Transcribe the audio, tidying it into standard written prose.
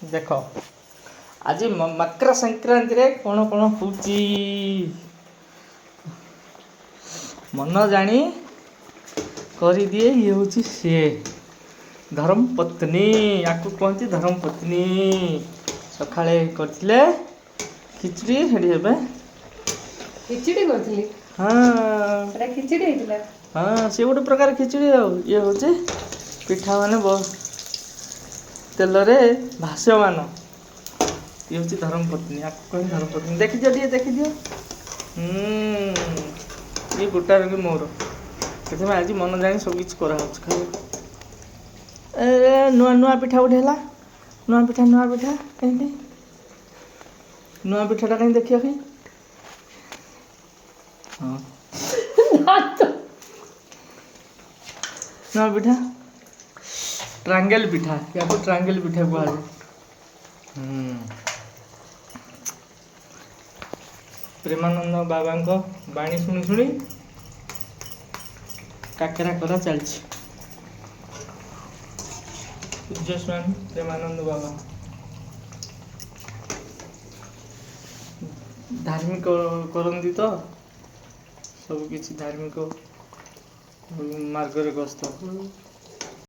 देख आज मकर संक्रांति रे कौन कौन होची मन जानी कर दिए ये हूँ सी धर्म पत्नी या कहती धर्म पत्नी सका करथिले खिचड़ी हेडी हेबे खिचड़ी करथिली हाँ एटा खिचड़ी हेतिला हाँ से गोटे प्रकार खिचड़ी ये हूँ पिठा माने तेल रे भाष्यमान ये हूँ धर्म पत्नी आपको कह धर्म पत्नी देखी दियो ଟିକେ देखी दियो ये गोटा रंग मोर से आज मन जानी सब किसी कराए नुआ नुआ पिठा उठे है नुआ पिठा कहीं नुआ पिठाटा कहीं देखिए कहीं हाँ नुआ पिठा ट्रांगेल पिठा या तो ट्रांगेल पिठा कह प्रेमानंद बाबा बाणी शुणी शुणी काकेरा करा चलछि पूज्य स्वामी प्रेमानंद बाबा धार्मिक करती तो सब किसी धार्मिक मार्ग गस्त